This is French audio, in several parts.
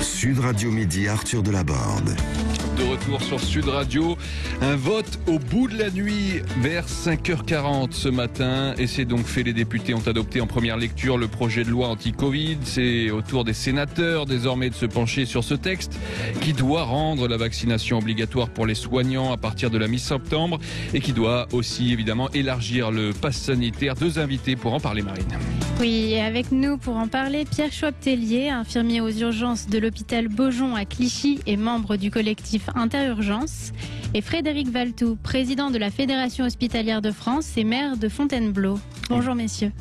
Sud Radio Midi, Arthur Delaborde. De retour sur Sud Radio, un vote au bout de la nuit vers 5h40 ce matin, et c'est donc fait. Les députés ont adopté en première lecture le projet de loi anti-Covid. C'est au tour des sénateurs désormais de se pencher sur ce texte qui doit rendre la vaccination obligatoire pour les soignants à partir de la mi-septembre et qui doit aussi évidemment élargir le pass sanitaire. Deux invités pour en parler, Marine. Oui, et avec nous pour en parler, Pierre Schwab-Tellier, infirmier aux urgences de l'hôpital Beaujon à Clichy et membre du collectif Interurgence, et Frédéric Valtou, président de la Fédération hospitalière de France et maire de Fontainebleau. Bonjour messieurs.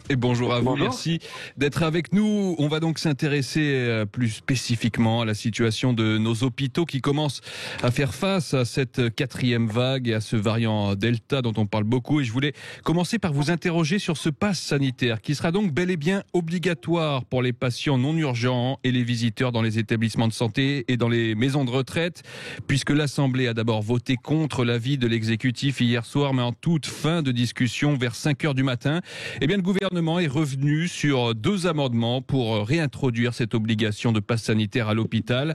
Et bonjour à vous, merci d'être avec nous. On va donc s'intéresser plus spécifiquement à la situation de nos hôpitaux qui commencent à faire face à cette quatrième vague et à ce variant Delta dont on parle beaucoup. Et je voulais commencer par vous interroger sur ce pass sanitaire qui sera donc bel et bien obligatoire pour les patients non urgents et les visiteurs dans les établissements de santé et dans les maisons de retraite, puisque l'Assemblée a d'abord voté contre l'avis de l'exécutif hier soir, mais en toute fin de discussion vers 5h du matin, eh bien le gouvernement est revenu sur deux amendements pour réintroduire cette obligation de passe sanitaire à l'hôpital.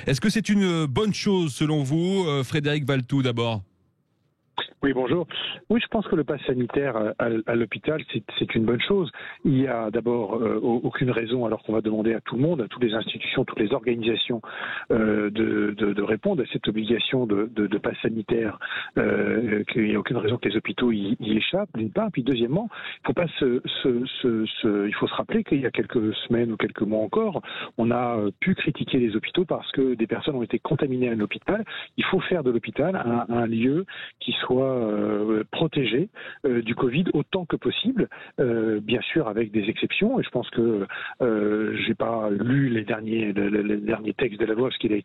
Est-ce que c'est une bonne chose selon vous, Frédéric Valtou d'abord ? Oui, bonjour. Oui, je pense que le pass sanitaire à l'hôpital, c'est une bonne chose. Il y a d'abord aucune raison, alors qu'on va demander à tout le monde, à toutes les institutions, toutes les organisations, de répondre à cette obligation de pass sanitaire. Qu'il n'y a aucune raison que les hôpitaux y échappent, d'une part. Puis deuxièmement, il faut se rappeler qu'il y a quelques semaines ou quelques mois encore, on a pu critiquer les hôpitaux parce que des personnes ont été contaminées à l'hôpital. Il faut faire de l'hôpital un lieu qui soit protégé du Covid autant que possible, bien sûr avec des exceptions. Et je pense que j'ai pas lu les derniers textes de la loi parce qu'il a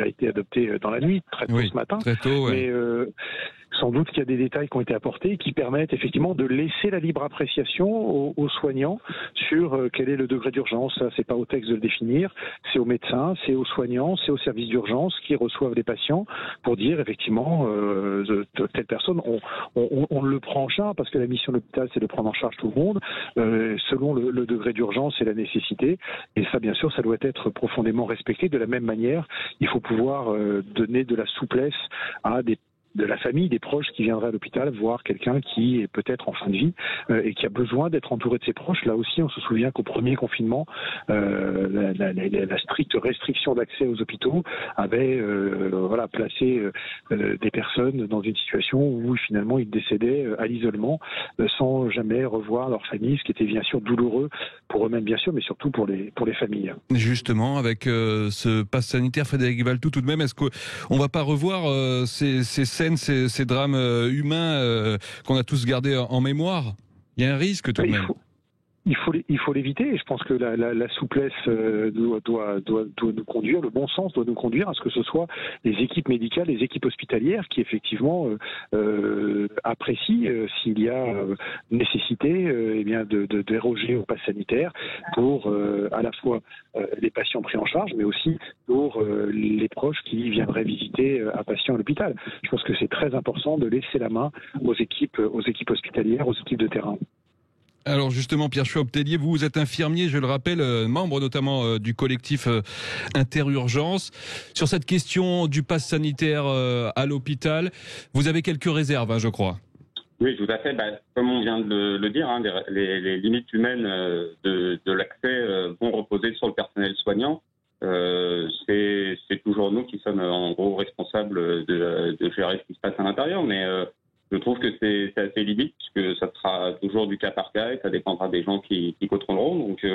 été adopté dans la nuit très tôt ce matin. Très tôt, ouais. Mais sans doute qu'il y a des détails qui ont été apportés qui permettent effectivement de laisser la libre appréciation aux soignants sur quel est le degré d'urgence. Ça, c'est pas au texte de le définir, c'est aux médecins, c'est aux soignants, c'est aux services d'urgence qui reçoivent les patients pour dire effectivement telle personne, on le prend en charge parce que la mission de l'hôpital c'est de prendre en charge tout le monde selon le degré d'urgence et la nécessité. Et ça, bien sûr, ça doit être profondément respecté. De la même manière, il faut pouvoir donner de la souplesse à de la famille, des proches qui viendraient à l'hôpital voir quelqu'un qui est peut-être en fin de vie et qui a besoin d'être entouré de ses proches. Là aussi, on se souvient qu'au premier confinement, la stricte restriction d'accès aux hôpitaux avait placé des personnes dans une situation où finalement ils décédaient à l'isolement sans jamais revoir leur famille, ce qui était bien sûr douloureux pour eux-mêmes bien sûr, mais surtout pour les familles. Justement, avec ce pass sanitaire, Frédéric Valtou, tout de même, est-ce qu'on va pas revoir ces scènes, ces drames humains qu'on a tous gardés en mémoire? Il y a un risque tout de même. Il faut l'éviter, et je pense que la souplesse doit nous conduire, le bon sens doit nous conduire à ce que ce soit les équipes médicales, les équipes hospitalières qui effectivement apprécient s'il y a nécessité de déroger au pass sanitaire pour à la fois les patients pris en charge, mais aussi pour les proches qui viendraient visiter un patient à l'hôpital. Je pense que c'est très important de laisser la main aux équipes hospitalières, aux équipes de terrain. Alors justement, Pierre Schwab-Tellier, vous êtes infirmier, je le rappelle, membre notamment du collectif Interurgence. Sur cette question du pass sanitaire à l'hôpital, vous avez quelques réserves, je crois. Oui, tout à fait. Comme on vient de le dire, les limites humaines de l'accès vont reposer sur le personnel soignant. C'est toujours nous qui sommes en gros responsables de gérer ce qui se passe à l'intérieur, mais je trouve que c'est assez limite puisque ça sera toujours du cas par cas et ça dépendra des gens qui contrôleront. Donc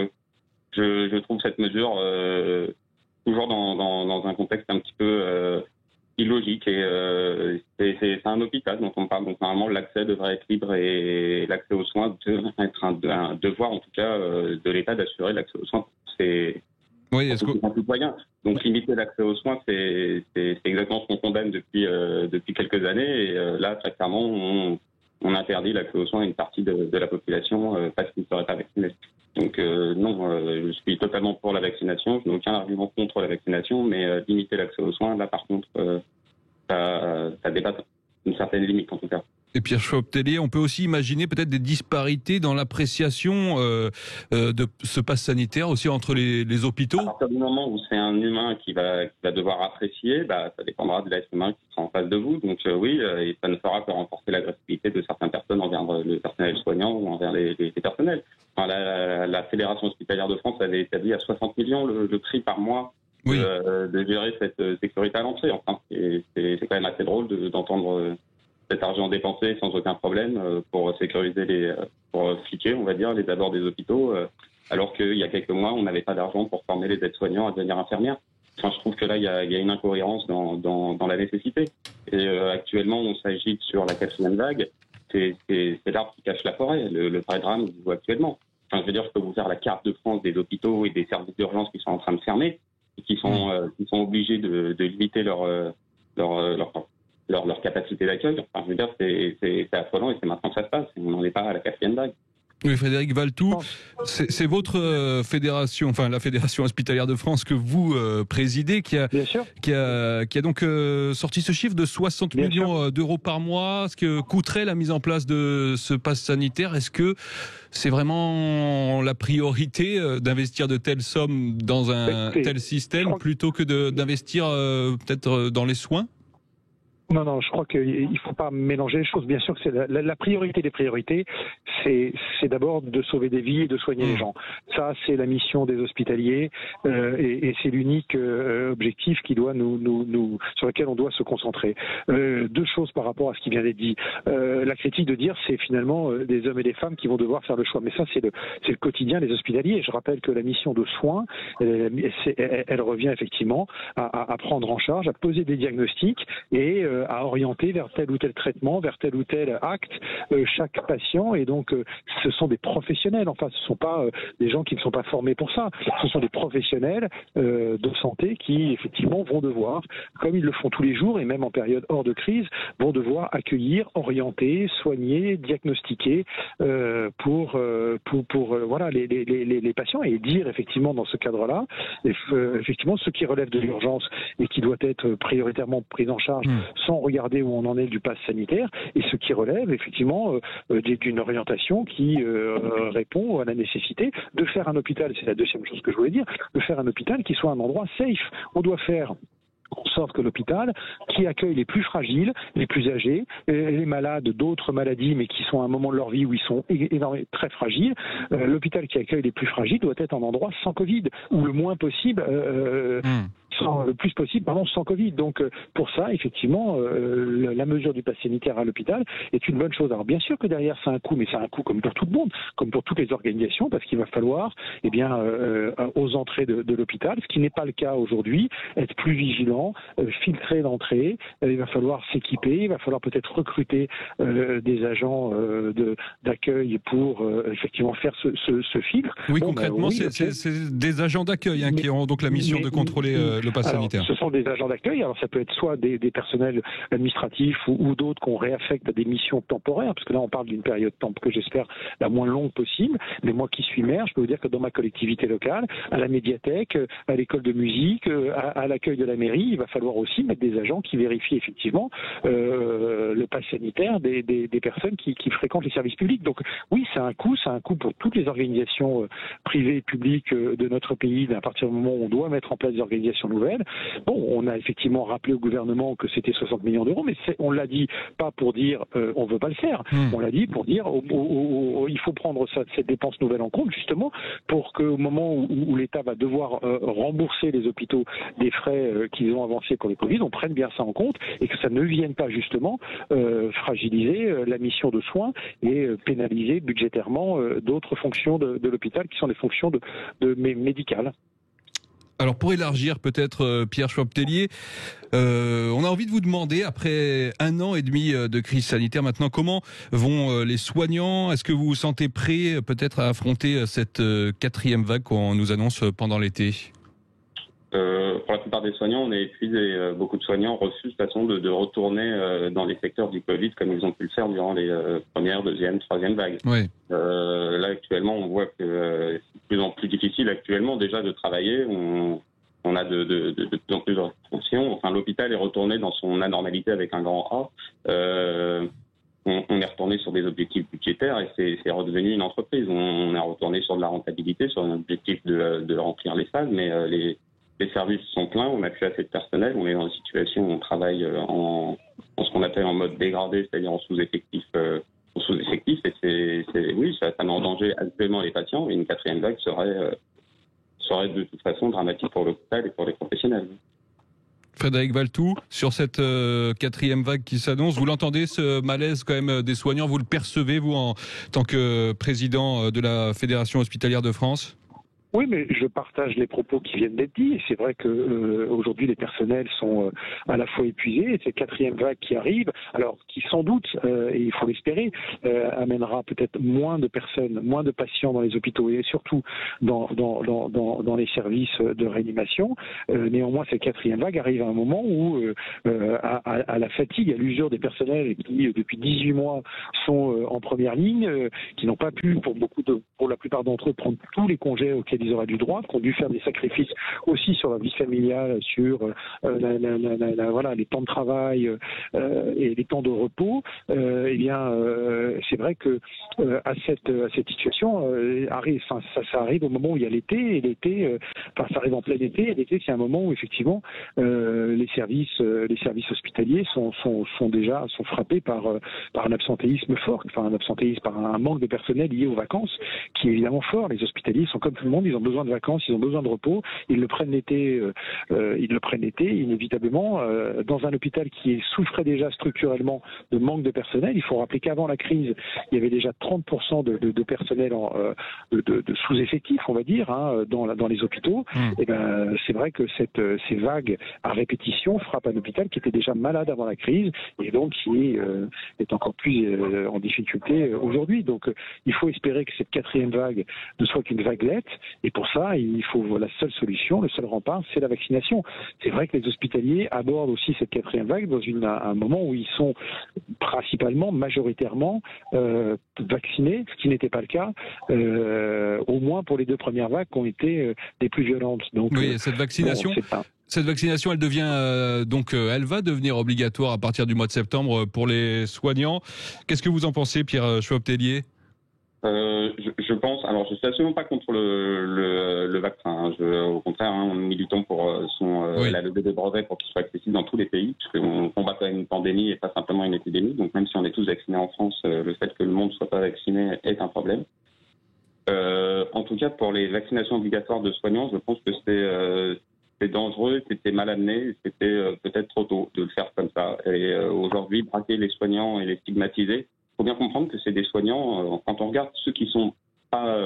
je trouve cette mesure toujours dans un contexte un petit peu illogique et c'est un hôpital dont on parle. Donc normalement l'accès devrait être libre et l'accès aux soins devrait être un devoir en tout cas de l'État d'assurer l'accès aux soins. Oui, est-ce que... Donc limiter l'accès aux soins, c'est exactement ce qu'on condamne depuis quelques années. Et là, très clairement, on interdit l'accès aux soins à une partie de la population parce qu'ils ne seraient pas vaccinés. Donc je suis totalement pour la vaccination. Je n'ai aucun argument contre la vaccination, mais limiter l'accès aux soins, là par contre, ça dépasse une certaine limite en tout cas. Et Pierre Schwab-Tellier, on peut aussi imaginer peut-être des disparités dans l'appréciation de ce pass sanitaire aussi entre les hôpitaux. À partir du moment où c'est un humain qui va devoir apprécier, ça dépendra de l'être humain qui sera en face de vous. Donc oui, et ça ne fera que renforcer l'agressivité de certaines personnes envers le personnel soignant ou envers les personnels. Enfin, la Fédération hospitalière de France avait établi à 60 millions le prix par mois de gérer cette sécurité à l'entrée. Enfin, c'est quand même assez drôle d'entendre cet argent dépensé sans aucun problème pour sécuriser pour fliquer, on va dire, les abords des hôpitaux, alors qu'il y a quelques mois, on n'avait pas d'argent pour former les aides-soignants à devenir infirmières. Enfin, je trouve que là, il y a une incohérence dans la nécessité. Et actuellement, on s'agite sur la 4e vague. C'est l'arbre qui cache la forêt, le vrai drame que vous voyez actuellement. Enfin, je veux dire, je peux vous faire la carte de France des hôpitaux et des services d'urgence qui sont en train de fermer et qui sont obligés de limiter leur capacité d'accueil. Enfin, je veux dire, c'est affolant et c'est maintenant que ça se passe. On n'en est pas à la 4e vague. Oui, Frédéric Valtou, c'est votre fédération, enfin la Fédération hospitalière de France que vous présidez, qui a donc sorti ce chiffre de 60 millions d'euros par mois, ce que coûterait la mise en place de ce pass sanitaire. Est-ce que c'est vraiment la priorité d'investir de telles sommes dans un tel système plutôt que d'investir peut-être dans les soins ? Non, je crois qu'il ne faut pas mélanger les choses. Bien sûr que c'est la priorité des priorités, c'est d'abord de sauver des vies et de soigner les gens. Ça, c'est la mission des hospitaliers et c'est l'unique objectif qui doit sur lequel on doit se concentrer. Deux choses par rapport à ce qui vient d'être dit. La critique de dire c'est finalement des hommes et des femmes qui vont devoir faire le choix. Mais ça, c'est le quotidien des hospitaliers. Je rappelle que la mission de soins, elle revient effectivement à prendre en charge, à poser des diagnostics et à orienter vers tel ou tel traitement, vers tel ou tel acte chaque patient. Et donc, ce sont des professionnels. Enfin, ce ne sont pas des gens qui ne sont pas formés pour ça. Ce sont des professionnels de santé qui, effectivement, vont devoir, comme ils le font tous les jours, et même en période hors de crise, vont devoir accueillir, orienter, soigner, diagnostiquer pour voilà, les patients et dire, effectivement, dans ce cadre-là, effectivement, ce qui relève de l'urgence et qui doit être prioritairement pris en charge sans regarder où on en est du pass sanitaire, et ce qui relève effectivement d'une orientation qui répond à la nécessité de faire un hôpital, c'est la deuxième chose que je voulais dire, de faire un hôpital qui soit un endroit safe. On doit faire en sorte que l'hôpital, qui accueille les plus fragiles, les plus âgés, les malades d'autres maladies, mais qui sont à un moment de leur vie où ils sont énormément très fragiles, l'hôpital qui accueille les plus fragiles doit être un endroit sans Covid, ou le moins possible, le plus possible, sans Covid. Donc pour ça, effectivement, la mesure du pass sanitaire à l'hôpital est une bonne chose. Alors bien sûr que derrière, c'est un coût, mais c'est un coût comme pour tout le monde, comme pour toutes les organisations, parce qu'il va falloir, aux entrées de l'hôpital, ce qui n'est pas le cas aujourd'hui, être plus vigilant, filtrer l'entrée, il va falloir s'équiper, il va falloir peut-être recruter des agents d'accueil pour effectivement faire ce filtre. Oui, concrètement, c'est des agents d'accueil qui ont donc la mission de contrôler le pass sanitaire. Ce sont des agents d'accueil, alors ça peut être soit des personnels administratifs ou d'autres qu'on réaffecte à des missions temporaires, parce que là on parle d'une période que j'espère la moins longue possible, mais moi qui suis maire, je peux vous dire que dans ma collectivité locale, à la médiathèque, à l'école de musique, à l'accueil de la mairie, il va falloir aussi mettre des agents qui vérifient effectivement le pass sanitaire des personnes qui fréquentent les services publics. Donc oui, c'est un coût pour toutes les organisations privées et publiques de notre pays, à partir du moment où on doit mettre en place des organisations nouvelles. Bon, on a effectivement rappelé au gouvernement que c'était 60 millions d'euros, mais on l'a dit pas pour dire on veut pas le faire. On l'a dit pour dire il faut prendre cette dépense nouvelle en compte, justement, pour qu'au moment où l'État va devoir rembourser les hôpitaux des frais qu'ils ont avancés pour les Covid, on prenne bien ça en compte et que ça ne vienne pas justement fragiliser la mission de soins et pénaliser budgétairement d'autres fonctions de l'hôpital qui sont des fonctions médicales. Alors pour élargir peut-être, Pierre Schwab-Tellier, on a envie de vous demander, après 1 an et demi de crise sanitaire maintenant, comment vont les soignants? Est-ce que vous vous sentez prêt peut-être à affronter cette 4e vague qu'on nous annonce pendant l'été? Pour la plupart des soignants, on est épuisé. Beaucoup de soignants refusent de toute façon de retourner dans les secteurs du Covid comme ils ont pu le faire durant les premières, deuxième, troisième vagues. Oui. Là, actuellement, on voit que c'est de plus en plus difficile actuellement déjà de travailler. On a de plus en plus de restrictions. Enfin, l'hôpital est retourné dans son anormalité avec un grand A. on est retourné sur des objectifs budgétaires et c'est redevenu une entreprise. On est retourné sur de la rentabilité, sur un objectif de remplir les salles, mais les services sont pleins, on n'a plus assez de personnel, on est dans une situation où on travaille en ce qu'on appelle en mode dégradé, c'est-à-dire en sous-effectif. Et oui, ça met en danger actuellement les patients, et une quatrième vague serait de toute façon dramatique pour l'hôpital et pour les professionnels. Frédéric Valtou, sur cette quatrième vague qui s'annonce, vous l'entendez, ce malaise quand même des soignants, vous le percevez, vous, en tant que président de la Fédération hospitalière de France ? Oui, mais je partage les propos qui viennent d'être dits. C'est vrai que aujourd'hui les personnels sont à la fois épuisés. Et cette quatrième vague qui arrive, alors qui sans doute, et il faut l'espérer, amènera peut-être moins de personnes, moins de patients dans les hôpitaux et surtout dans les services de réanimation. Néanmoins, cette quatrième vague arrive à un moment où, à la fatigue, à l'usure des personnels qui depuis 18 mois sont en première ligne, qui n'ont pas pu, pour la plupart d'entre eux, prendre tous les congés auxquels ils auraient du droit, qui ont dû faire des sacrifices aussi sur la vie familiale, sur les temps de travail et les temps de repos. C'est vrai que à cette situation ça arrive au moment où il y a l'été, et l'été, ça arrive en plein été. Et l'été, c'est un moment où effectivement les services hospitaliers sont frappés par un absentéisme fort, par un manque de personnel lié aux vacances, qui est évidemment fort. Les hospitaliers sont comme tout le monde. Ils ont besoin de vacances, ils ont besoin de repos, ils le prennent l'été, inévitablement. Dans un hôpital qui souffrait déjà structurellement de manque de personnel, il faut rappeler qu'avant la crise, il y avait déjà 30% de personnel de sous-effectifs, on va dire, dans les hôpitaux. Et c'est vrai que ces vagues à répétition frappent un hôpital qui était déjà malade avant la crise et donc qui est encore plus en difficulté aujourd'hui. Donc il faut espérer que cette quatrième vague ne soit qu'une vaguelette. Et pour ça, il faut la seule solution, le seul rempart, c'est la vaccination. C'est vrai que les hospitaliers abordent aussi cette quatrième vague dans un moment où ils sont majoritairement vaccinés, ce qui n'était pas le cas, au moins pour les 2 premières vagues qui ont été des plus violentes. Donc, oui, cette vaccination. Cette vaccination, elle va devenir obligatoire à partir du mois de septembre pour les soignants. Qu'est-ce que vous en pensez, Pierre Schwab-Tellier ? Je pense, alors je suis absolument pas contre le vaccin. Au contraire, nous militons pour la levée des brevets pour qu'il soit accessible dans tous les pays, puisqu'on combat quand même une pandémie et pas simplement une épidémie. Donc même si on est tous vaccinés en France, le fait que le monde soit pas vacciné est un problème. En tout cas, pour les vaccinations obligatoires de soignants, je pense que c'est dangereux, c'était mal amené, c'était peut-être trop tôt de le faire comme ça. Et aujourd'hui, braquer les soignants et les stigmatiser. Il faut bien comprendre que c'est des soignants, quand on regarde ceux qui sont pas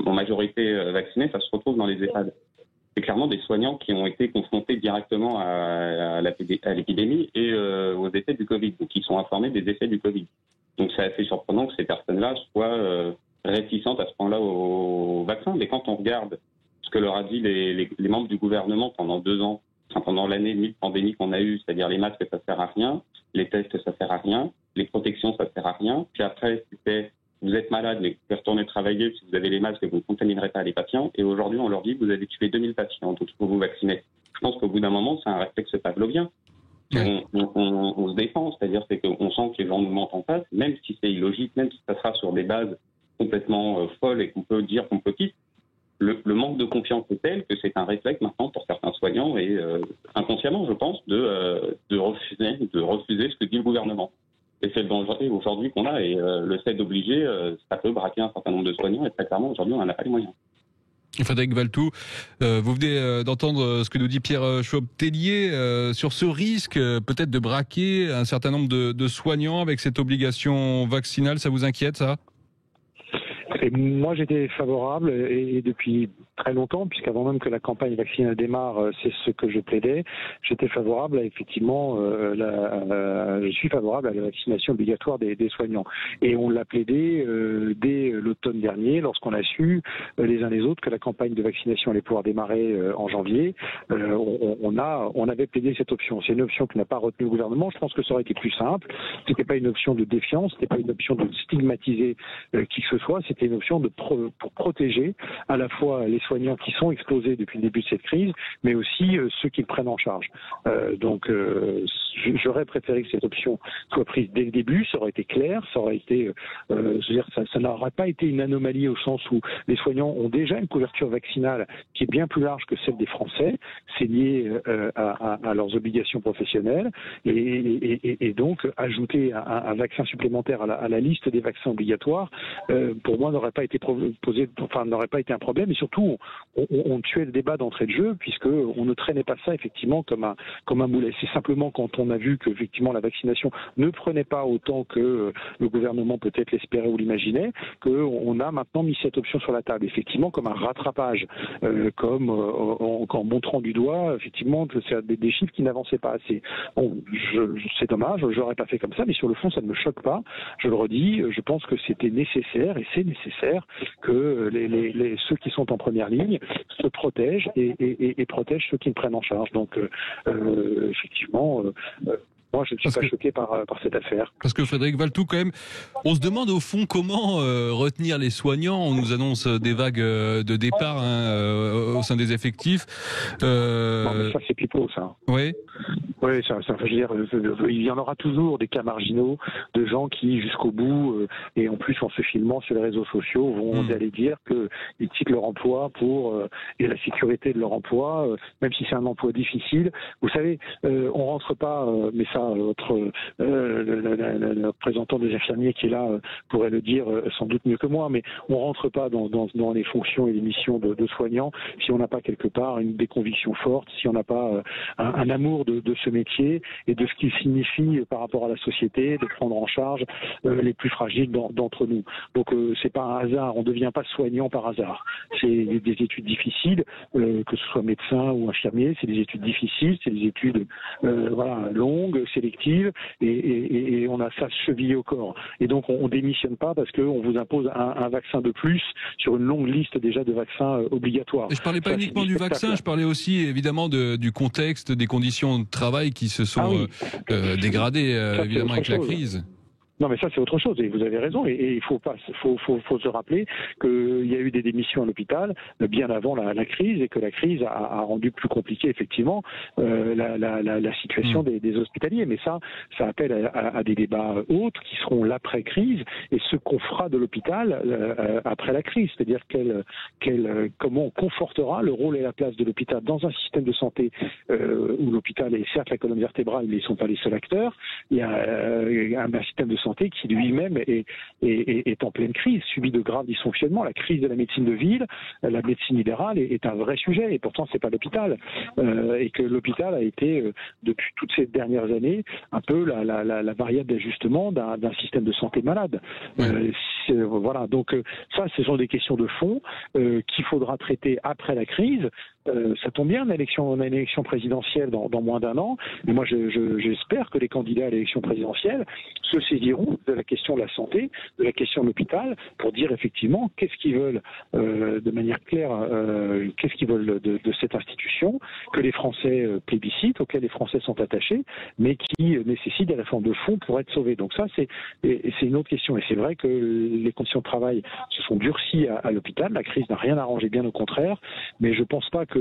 en majorité vaccinés, ça se retrouve dans les EHPAD. C'est clairement des soignants qui ont été confrontés directement à l'épidémie et aux effets du Covid, donc ils sont informés des effets du Covid. Donc c'est assez surprenant que ces personnes-là soient réticentes à ce point-là au vaccin. Mais quand on regarde ce que leur a dit les membres du gouvernement pendant 2 ans, pendant l'année et demie de pandémie qu'on a eue, c'est-à-dire les masques, ça sert à rien, les tests, ça sert à rien, les protections, ça sert à rien. Puis après, c'était vous êtes malade, mais vous pouvez retourner travailler si vous avez les masques et vous ne contaminerez pas les patients. Et aujourd'hui, on leur dit vous avez tué 2000 patients, donc il faut vous vacciner. Je pense qu'au bout d'un moment, c'est un réflexe pavlovien. On se défend, c'est-à-dire qu'on sent que les gens nous mentent en face, même si c'est illogique, même si ça sera sur des bases complètement folles et qu'on peut dire qu'on peut quitter. Le manque de confiance est tel que c'est un réflexe maintenant pour certains soignants et inconsciemment, je pense, de refuser ce que dit le gouvernement. Et c'est le danger aujourd'hui qu'on a. Et le fait d'obliger, ça peut braquer un certain nombre de soignants. Et très clairement, aujourd'hui, on n'en a pas les moyens. Frédéric Valtou, vous venez d'entendre ce que nous dit Pierre Schwab-Tellier sur ce risque peut-être de braquer un certain nombre de soignants avec cette obligation vaccinale. Ça vous inquiète, ça ? Et moi, j'étais favorable, et depuis très longtemps, puisqu'avant même que la campagne vaccinale démarre, c'est ce que je plaidais. J'étais favorable à, effectivement, je suis favorable à la vaccination obligatoire des soignants. Et on l'a plaidé dès l'automne dernier, lorsqu'on a su les uns les autres que la campagne de vaccination allait pouvoir démarrer en janvier. On avait plaidé cette option. C'est une option qui n'a pas retenu le gouvernement. Je pense que ça aurait été plus simple. C'était pas une option de défiance, c'était pas une option de stigmatiser qui que ce soit. C'était une option pour protéger à la fois les soignants qui sont exposés depuis le début de cette crise, mais aussi ceux qui le prennent en charge. Donc, j'aurais préféré que cette option soit prise dès le début, ça aurait été clair, ça aurait été, ça n'aurait pas été une anomalie au sens où les soignants ont déjà une couverture vaccinale qui est bien plus large que celle des Français. C'est lié à leurs obligations professionnelles et donc ajouter un vaccin supplémentaire à la liste des vaccins obligatoires, pour moi n'aurait pas été n'aurait pas été un problème, et surtout on tuait le débat d'entrée de jeu puisque on ne traînait pas ça effectivement comme un boulet. C'est simplement quand on a vu que effectivement la vaccination ne prenait pas autant que le gouvernement peut-être l'espérait ou l'imaginait, qu'on a maintenant mis cette option sur la table, effectivement comme un rattrapage, en montrant du doigt effectivement que c'est des chiffres qui n'avançaient pas assez. Bon, c'est dommage, j'aurais pas fait comme ça, mais sur le fond ça ne me choque pas. Je le redis, je pense que c'était nécessaire et c'est nécessaire que ceux qui sont en première ligne se protègent et protègent ceux qui le prennent en charge. Donc effectivement, moi, je ne suis pas choqué par cette affaire. Parce que Frédéric Valletoux, quand même, on se demande au fond comment retenir les soignants. On nous annonce des vagues de départ au sein des effectifs. Non, mais ça, c'est pipeau, ça. Oui. Oui, ça, je veux dire, il y en aura toujours des cas marginaux de gens qui, jusqu'au bout, et en plus en se filmant sur les réseaux sociaux, vont aller dire qu'ils quittent leur emploi et la sécurité de leur emploi, même si c'est un emploi difficile. Vous savez, on rentre pas, mais ça, le représentant des infirmiers qui est là pourrait le dire sans doute mieux que moi, mais on rentre pas dans les fonctions et les missions de soignants si on n'a pas quelque part des convictions fortes, si on n'a pas un amour de ce métier et de ce qu'il signifie par rapport à la société, de prendre en charge les plus fragiles d'entre nous. Donc c'est pas un hasard, on ne devient pas soignant par hasard. C'est des études difficiles, que ce soit médecin ou infirmier, c'est des études difficiles, c'est des études longues, sélectives, et on a ça chevillé au corps. Et donc on démissionne pas parce qu'on vous impose un vaccin de plus sur une longue liste déjà de vaccins obligatoires. Et je parlais pas uniquement du vaccin, je parlais aussi évidemment du contexte, des conditions de travail qui se sont dégradées évidemment avec la crise. Non, mais ça c'est autre chose et vous avez raison, et il faut se rappeler qu'il y a eu des démissions à l'hôpital bien avant la crise, et que la crise a rendu plus compliqué effectivement la situation des hospitaliers. Mais ça appelle à des débats autres qui seront l'après-crise et ce qu'on fera de l'hôpital après la crise, c'est-à-dire comment on confortera le rôle et la place de l'hôpital dans un système de santé où l'hôpital est certes la colonne vertébrale, mais ils ne sont pas les seuls acteurs. Il y a un système de santé qui lui-même est en pleine crise, subit de graves dysfonctionnements. La crise de la médecine de ville, la médecine libérale est un vrai sujet, et pourtant c'est pas l'hôpital. Et que l'hôpital a été, depuis toutes ces dernières années, un peu la variable d'ajustement d'un système de santé malade. Voilà, donc ça, ce sont des questions de fond qu'il faudra traiter après la crise. Ça tombe bien, on a une élection présidentielle dans moins d'un an, et moi j'espère que les candidats à l'élection présidentielle se saisiront de la question de la santé, de la question de l'hôpital, pour dire effectivement qu'est-ce qu'ils veulent de manière claire, qu'est-ce qu'ils veulent de cette institution que les Français plébiscitent, auquel les Français sont attachés, mais qui nécessite des réformes de fond pour être sauvés. Donc ça, c'est une autre question. Et c'est vrai que les conditions de travail se sont durcies à l'hôpital. La crise n'a rien arrangé, bien au contraire. Mais je ne pense pas que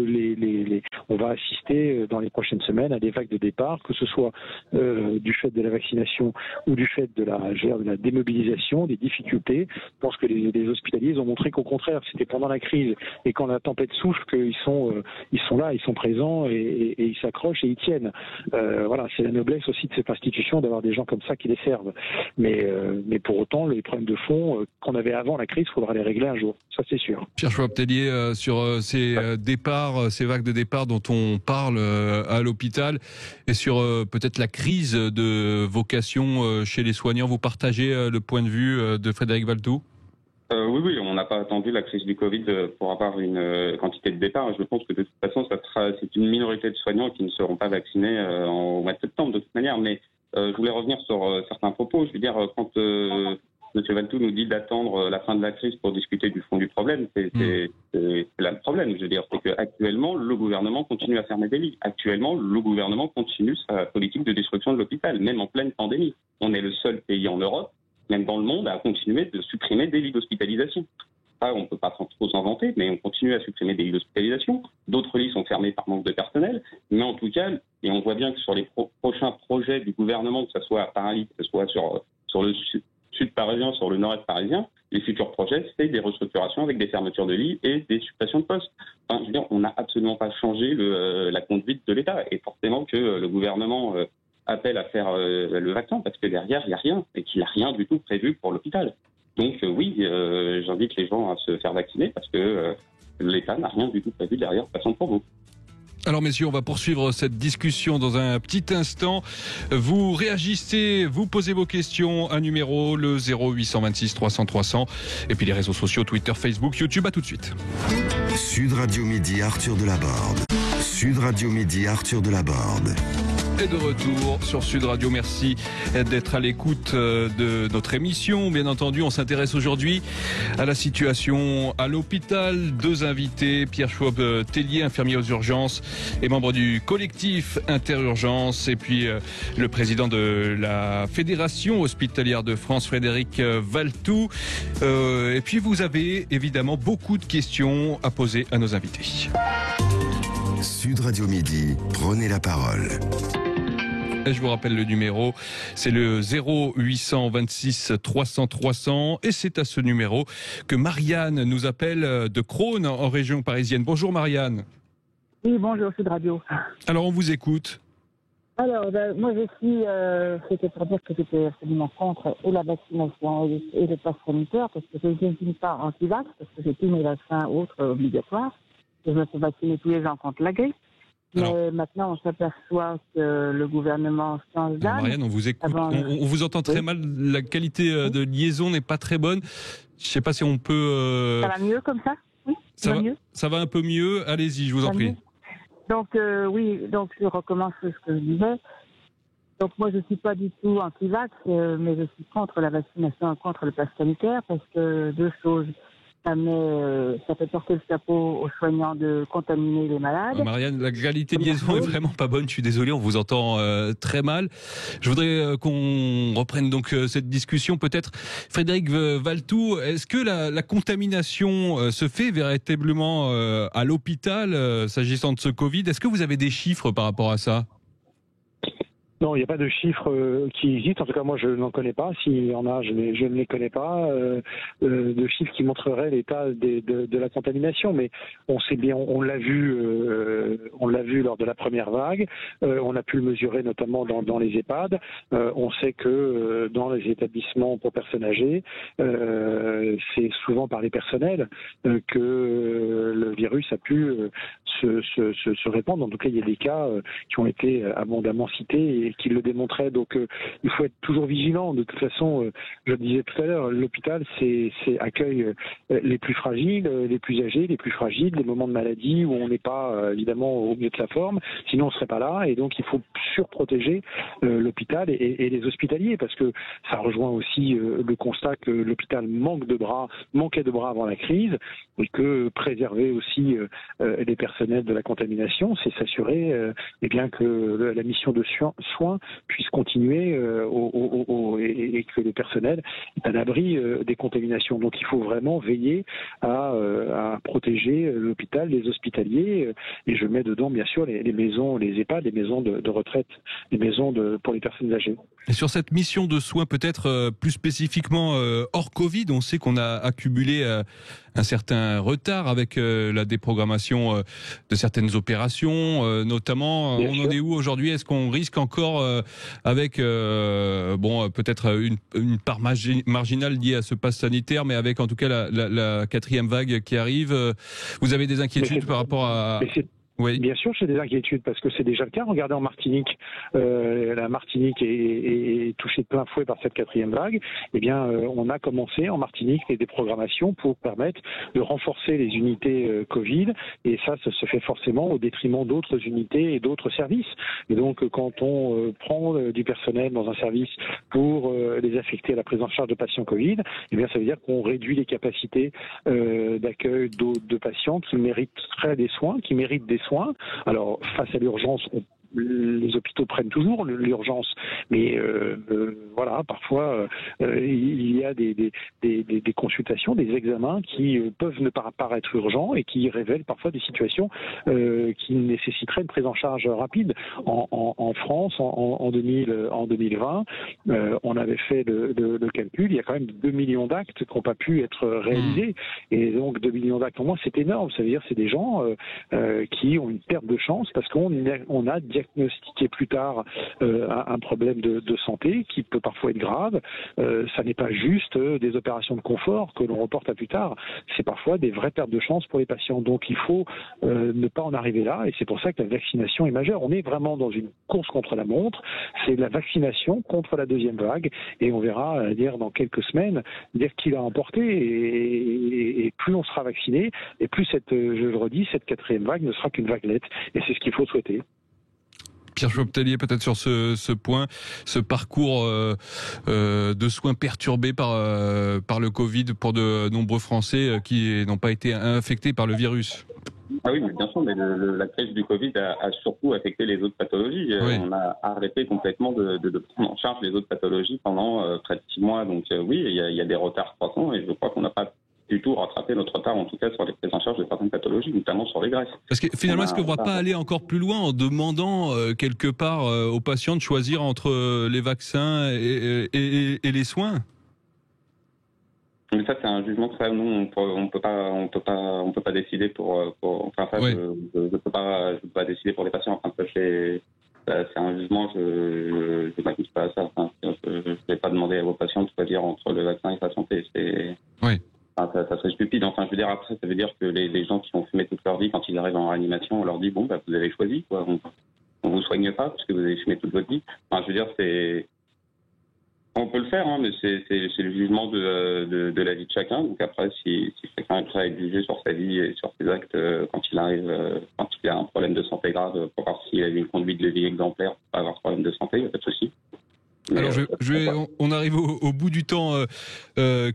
on va assister dans les prochaines semaines à des vagues de départ, que ce soit du fait de la vaccination ou du fait de la démobilisation, des difficultés. Je pense que les hospitaliers ont montré qu'au contraire, c'était pendant la crise et quand la tempête souffle qu'ils sont là, ils sont présents et ils s'accrochent et ils tiennent. Voilà, c'est la noblesse aussi de cette institution d'avoir des gens comme ça qui les servent. Mais pour autant, les problèmes de fond qu'on avait avant la crise, il faudra les régler un jour. Ça, c'est sûr. Pierre Schwab-Tellier, sur ces départs, ces vagues de départ dont on parle à l'hôpital et sur peut-être la crise de vocation chez les soignants, vous partagez le point de vue de Frédéric Valletoux ? Oui, on n'a pas attendu la crise du Covid pour avoir une quantité de départ. Je pense que de toute façon, c'est une minorité de soignants qui ne seront pas vaccinés au mois de septembre de toute manière. Mais je voulais revenir sur certains propos. Je veux dire, quand M. Valletoux nous dit d'attendre la fin de la crise pour discuter du fond du problème, c'est là le problème. Je veux dire, c'est qu'actuellement, le gouvernement continue à fermer des lits. Actuellement, le gouvernement continue sa politique de destruction de l'hôpital, même en pleine pandémie. On est le seul pays en Europe, même dans le monde, à continuer de supprimer des lits d'hospitalisation. Ça, on ne peut pas trop s'en vanter, mais on continue à supprimer des lits d'hospitalisation. D'autres lits sont fermés par manque de personnel. Mais en tout cas, et on voit bien que sur les prochains projets du gouvernement, que ce soit à Paris, que ce soit sur le sud parisien, sur le nord-est parisien, les futurs projets, c'est des restructurations avec des fermetures de lits et des suppressions de postes. Enfin, je veux dire, on n'a absolument pas changé la conduite de l'État. Et forcément que le gouvernement appelle à faire le vaccin, parce que derrière, il n'y a rien, et qu'il n'y a rien du tout prévu pour l'hôpital. Donc oui, j'invite les gens à se faire vacciner parce que l'État n'a rien du tout prévu derrière, passant pour vous. Alors messieurs, on va poursuivre cette discussion dans un petit instant. Vous réagissez, vous posez vos questions, un numéro, le 0826 300 300, et puis les réseaux sociaux, Twitter, Facebook, YouTube. À tout de suite. Sud Radio Midi, Arthur Delaborde. Sud Radio Midi, Arthur Delaborde. Et de retour sur Sud Radio. Merci d'être à l'écoute de notre émission. Bien entendu, on s'intéresse aujourd'hui à la situation à l'hôpital. Deux invités, Pierre Schwab-Tellier, infirmier aux urgences et membre du collectif Interurgence, et puis le président de la Fédération hospitalière de France, Frédéric Valletoux. Et puis vous avez évidemment beaucoup de questions à poser à nos invités. Sud Radio Midi, prenez la parole. Et je vous rappelle le numéro, c'est le 0826 300 300, et c'est à ce numéro que Marianne nous appelle de Crosne en région parisienne. Bonjour Marianne. Oui, bonjour Sud Radio. Alors on vous écoute. Alors, moi je suis, c'était pour dire que j'étais absolument contre et la vaccination et le pass sanitaire, parce que je ne suis pas anti-vax, parce que j'ai tous mes vaccins autres obligatoires. Je me fais vacciner tous les gens contre la grippe. Mais maintenant, on s'aperçoit que le gouvernement change d'âme. Marianne, on vous écoute. On vous entend très mal. La qualité de liaison n'est pas très bonne. Je ne sais pas si on peut... Ça va mieux comme ça? Oui, ça va un peu mieux. Allez-y, je vous en prie. Donc, oui, donc je recommence ce que je disais. Donc, moi, je ne suis pas du tout anti-vax, mais je suis contre la vaccination et contre le pass sanitaire, parce que deux choses. Ça fait porter le chapeau aux soignants de contaminer les malades. Marianne, la qualité de liaison est vraiment pas bonne. Je suis désolé, on vous entend très mal. Je voudrais qu'on reprenne donc cette discussion. Peut-être, Frédéric Valletoux, est-ce que la contamination se fait véritablement à l'hôpital s'agissant de ce Covid? Est-ce que vous avez des chiffres par rapport à ça? Non, il n'y a pas de chiffres qui existent. En tout cas, moi, je n'en connais pas. S'il y en a, je ne les connais pas. De chiffres qui montreraient l'état de la contamination. Mais on sait bien, on l'a vu lors de la première vague. On a pu le mesurer notamment dans les EHPAD. On sait que dans les établissements pour personnes âgées, c'est souvent par les personnels que le virus a pu se répandre. En tout cas, il y a des cas qui ont été abondamment cités et qui le démontraient. Donc, il faut être toujours vigilant. De toute façon, je le disais tout à l'heure, l'hôpital, c'est accueille les plus fragiles, les plus âgés, les plus fragiles, les moments de maladie où on n'est pas évidemment au mieux de sa forme. Sinon, on ne serait pas là. Et donc, il faut surprotéger l'hôpital et les hospitaliers, parce que ça rejoint aussi le constat que l'hôpital manquait de bras avant la crise, et que préserver aussi les personnels de la contamination, c'est s'assurer eh bien que la mission de soins puisse continuer et que le personnel est à l'abri des contaminations. Donc il faut vraiment veiller à protéger l'hôpital, les hospitaliers, et je mets dedans bien sûr les maisons, les EHPAD, les maisons de retraite, les maisons pour les personnes âgées. Et sur cette mission de soins, peut-être plus spécifiquement hors Covid, on sait qu'on a accumulé un certain retard avec la déprogrammation de certaines opérations, notamment. On en est où aujourd'hui? Est-ce qu'on risque encore avec peut-être une part marginale liée à ce pass sanitaire, mais avec en tout cas la quatrième vague qui arrive? Vous avez des inquiétudes par rapport à... Oui. Bien sûr, j'ai des inquiétudes parce que c'est déjà le cas. Regardez en Martinique, la Martinique est touchée de plein fouet par cette quatrième vague. Eh bien, on a commencé en Martinique des déprogrammations pour permettre de renforcer les unités Covid, et ça se fait forcément au détriment d'autres unités et d'autres services. Et donc, quand on prend du personnel dans un service pour les affecter à la prise en charge de patients Covid, eh bien, ça veut dire qu'on réduit les capacités d'accueil de patients qui mériteraient des soins, qui méritent des soins. Alors, face à l'urgence, les hôpitaux prennent toujours l'urgence, mais voilà, parfois il y a des consultations, des examens qui peuvent ne pas paraître urgents et qui révèlent parfois des situations qui nécessiteraient une prise en charge rapide. En France, en 2020, on avait fait le calcul, il y a quand même 2 millions d'actes qui n'ont pas pu être réalisés, et donc 2 millions d'actes en moins, c'est énorme. Ça veut dire que c'est des gens qui ont une perte de chance parce qu'on a diagnostiqué plus tard un problème de santé qui peut parfois être grave. Ça n'est pas juste des opérations de confort que l'on reporte à plus tard. C'est parfois des vraies pertes de chance pour les patients. Donc il faut ne pas en arriver là, et c'est pour ça que la vaccination est majeure. On est vraiment dans une course contre la montre. C'est la vaccination contre la deuxième vague, et on verra dans quelques semaines qui l'a emporté. Et plus on sera vacciné, et plus je le redis, cette quatrième vague ne sera qu'une vaguelette. Et c'est ce qu'il faut souhaiter. Pierre Schwab-Tellier, peut-être sur ce point, ce parcours de soins perturbé par le Covid pour de nombreux Français qui n'ont pas été infectés par le virus. Ah oui, mais bien sûr, mais la crise du Covid a surtout affecté les autres pathologies. Oui. On a arrêté complètement de prendre en charge les autres pathologies pendant près de 6 mois. Donc oui, il y a des retards croissants, et je crois qu'on n'a pas du tout rattraper notre retard, en tout cas sur les prises en charge de certaines pathologies, notamment sur les graisses. Parce que finalement, est-ce qu'on ne va pas aller encore plus loin en demandant quelque part aux patients de choisir entre les vaccins et les soins ? Mais ça, c'est un jugement que ça, nous, on peut pas décider enfin, ça, oui. Je peux pas décider pour les patients. Enfin, ça, c'est un jugement, je m'accuse pas à ça. Enfin, je vais pas demander à vos patients de choisir entre le vaccin et la santé. Oui. Enfin, ça serait stupide. Enfin, je veux dire, après, ça veut dire que les gens qui ont fumé toute leur vie, quand ils arrivent en réanimation, on leur dit, bon, vous avez choisi, quoi. On vous soigne pas parce que vous avez fumé toute votre vie. Enfin, je veux dire, on peut le faire, hein, mais c'est le jugement de la vie de chacun. Donc après, si chacun est prêt à être jugé sur sa vie et sur ses actes quand il a un problème de santé grave, pour voir s'il a eu une conduite de vie exemplaire, pour pas avoir de problème de santé, il n'y a pas de souci. Alors on arrive au bout du temps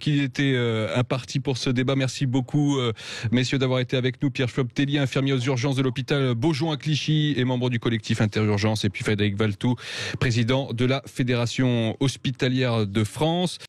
qui était imparti pour ce débat. Merci beaucoup messieurs d'avoir été avec nous. Pierre Schwab-Tellier, infirmier aux urgences de l'hôpital Beaujon à Clichy et membre du collectif Interurgence, et puis Frédéric Valtou, président de la Fédération hospitalière de France.